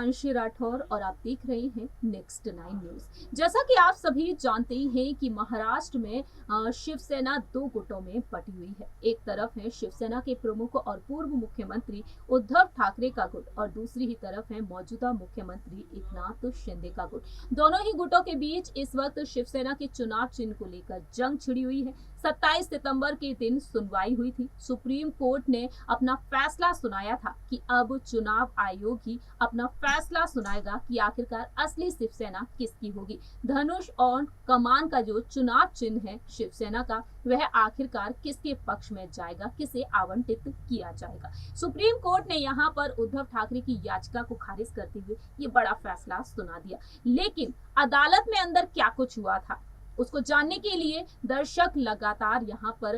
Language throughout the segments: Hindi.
हिमांशी राठौर और आप देख रहे हैं नेक्स्ट 9 न्यूज। जैसा कि आप सभी जानते ही हैं कि महाराष्ट्र में शिवसेना दो गुटों में बटी हुई है। एक तरफ है शिवसेना के प्रमुख और पूर्व मुख्यमंत्री उद्धव ठाकरे का गुट और दूसरी ही तरफ है मौजूदा मुख्यमंत्री एकनाथ शिंदे का गुट। दोनों ही गुटों के बीच इस वक्त शिवसेना के चुनाव चिन्ह को लेकर जंग छिड़ी हुई है। 27 सितंबर के दिन सुनवाई हुई थी। सुप्रीम कोर्ट ने अपना फैसला सुनाया था कि अब चुनाव आयोग ही अपना फैसला सुनाएगा कि आखिरकार असली शिवसेना किसकी होगी। धनुष और कमान का जो चुनाव चिन्ह है शिवसेना का, वह आखिरकार किसके पक्ष में जाएगा, किसे आवंटित किया जाएगा। सुप्रीम कोर्ट ने यहाँ पर उद्धव ठाकरे की याचिका को खारिज करते हुए ये बड़ा फैसला सुना दिया। लेकिन अदालत में अंदर क्या कुछ हुआ था उसको जानने के लिए दर्शक लगातार यहाँ पर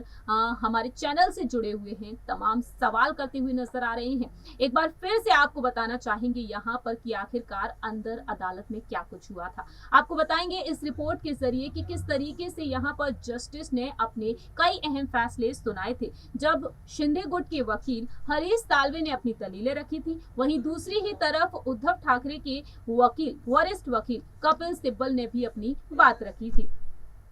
हमारे चैनल से जुड़े हुए हैं, तमाम सवाल करते हुए नजर आ रहे हैं। एक बार फिर से आपको बताना चाहेंगे यहाँ पर कि आखिरकार अंदर अदालत में क्या कुछ हुआ था। आपको बताएंगे इस रिपोर्ट के जरिए कि किस तरीके से यहाँ पर जस्टिस ने अपने कई अहम फैसले सुनाए थे। जब शिंदे गुट के वकील हरीश साल्वे ने अपनी दलीलें रखी थी, वहीं दूसरी ही तरफ उद्धव ठाकरे के वकील, वरिष्ठ वकील कपिल सिब्बल ने भी अपनी बात रखी थी।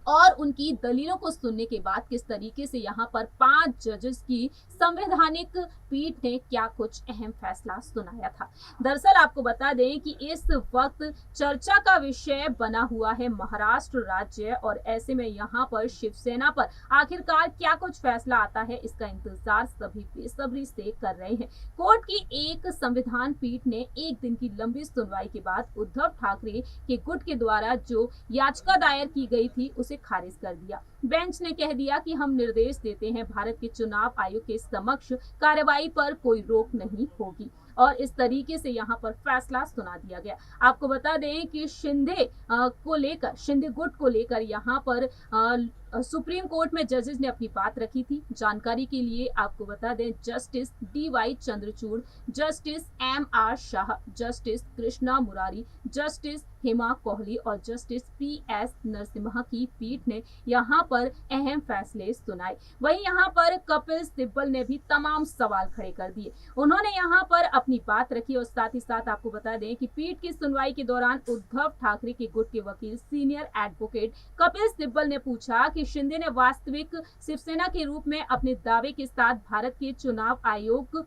और उनकी दलीलों को सुनने के बाद किस तरीके से यहाँ पर 5 जजेस की संवैधानिक पीठ ने क्या कुछ अहम फैसला सुनाया था। दरअसल आपको बता दें कि इस वक्त चर्चा का विषय बना हुआ है महाराष्ट्र राज्य, और ऐसे में यहाँ पर शिवसेना पर आखिरकार क्या कुछ फैसला आता है, इसका इंतजार सभी बेसब्री से कर रहे हैं। कोर्ट की एक संविधान पीठ ने एक दिन की लंबी सुनवाई के बाद उद्धव ठाकरे के गुट के द्वारा जो याचिका दायर की गई थी उसे खारिज कर दिया। बेंच ने कह दिया कि हम निर्देश देते हैं भारत के चुनाव आयोग के समक्ष कार्रवाई पर कोई रोक नहीं होगी, और इस तरीके से यहाँ पर फैसला सुना दिया गया। आपको बता दें कि शिंदे गुट को लेकर यहाँ पर सुप्रीम कोर्ट में जजेस ने अपनी बात रखी थी। जानकारी के लिए आपको बता दें justice DY Chandrachud, justice MR Shah, justice Krishna Murari, justice Hema Kohli और जस्टिस PS नरसिम्हा की पीठ ने यहाँ पर अहम फैसले सुनाए। वहीं यहाँ पर कपिल सिब्बल ने भी तमाम सवाल खड़े कर दिए। उन्होंने यहाँ पर अपनी बात रखी और साथ ही साथ आपको बता दें कि पीठ की सुनवाई के दौरान उद्धव ठाकरे के गुट के वकील सीनियर एडवोकेट कपिल सिब्बल ने पूछा कि शिंदे ने वास्तविक शिवसेना के रूप में अपने दावे के साथ भारत के चुनाव आयोग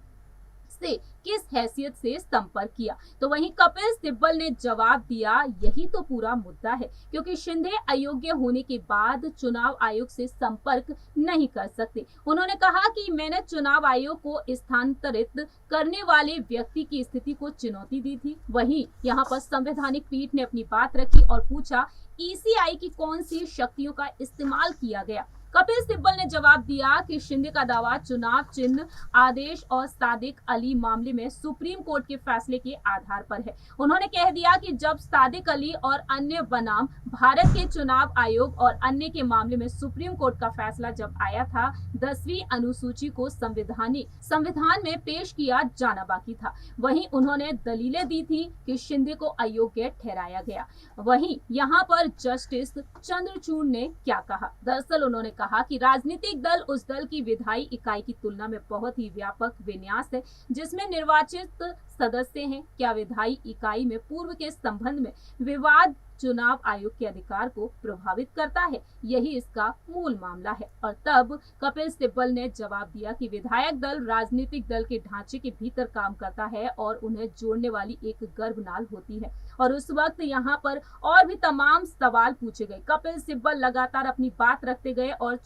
से किस हैसियत से संपर्क किया। तो वहीं कपिल सिब्बल ने जवाब दिया, यही तो पूरा मुद्दा है, क्योंकि शिंदे अयोग्य होने के बाद चुनाव आयोग से संपर्क नहीं कर सकते। उन्होंने कहा कि मैंने चुनाव आयोग को स्थानांतरित करने वाले व्यक्ति की स्थिति को चुनौती दी थी। वहीं यहाँ पर संवैधानिक पीठ ने अपनी बात रखी और पूछा ECI की कौन सी शक्तियों का इस्तेमाल किया गया। कपिल सिब्बल ने जवाब दिया कि शिंदे का दावा चुनाव चिन्ह आदेश और सादिक अली मामले में सुप्रीम कोर्ट के फैसले के आधार पर है। उन्होंने कह दिया कि जब सादिक अली और अन्य बनाम भारत के चुनाव आयोग और अन्य के मामले में सुप्रीम कोर्ट का फैसला जब आया था, 10वीं अनुसूची को संविधान में पेश किया जाना बाकी था। वहीं उन्होंने दलीलें दी थी कि शिंदे को अयोग्य ठहराया गया। वहीं यहाँ पर जस्टिस चंद्रचूड़ ने क्या कहा। दरअसल उन्होंने कहा कि राजनीतिक दल उस दल की विधायी इकाई की तुलना में बहुत ही व्यापक विन्यास है जिसमें निर्वाचित सदस्य हैं। क्या विधायी इकाई में पूर्व के संबंध में विवाद चुनाव आयोग के अधिकार को प्रभावित करता है, यही इसका मूल मामला है। और तब कपिल सिब्बल ने जवाब दिया कि विधायक दल राजनीतिक दल के ढांचे के भीतर काम करता है और उन्हें जोड़ने वाली एक गर्भनाल होती है। और उस वक्त यहाँ पर और भी तमाम सवाल पूछे गए। कपिल सिब्बल लगातार अपनी बात रखते गए और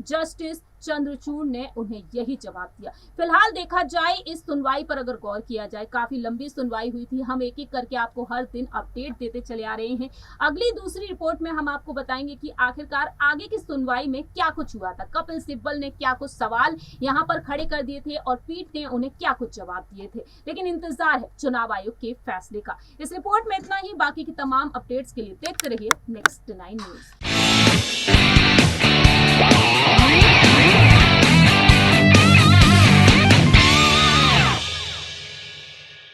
जस्टिस चंद्रचूड़ ने उन्हें यही जवाब दिया। फिलहाल देखा जाए इस सुनवाई पर अगर गौर किया जाए, काफी लंबी सुनवाई हुई थी। हम एक एक करके आपको हर दिन अपडेट देते चले आ रहे हैं। अगली दूसरी रिपोर्ट में हम आपको बताएंगे कि आखिरकार आगे की सुनवाई में क्या कुछ हुआ था, कपिल सिब्बल ने क्या कुछ सवाल यहाँ पर खड़े कर दिए थे और पीठ ने उन्हें क्या कुछ जवाब दिए थे। लेकिन इंतजार है चुनाव आयोग के फैसले का। इस रिपोर्ट में इतना ही। बाकी की तमाम अपडेट्स के लिए देखते रहिए नेक्स्ट 9 न्यूज।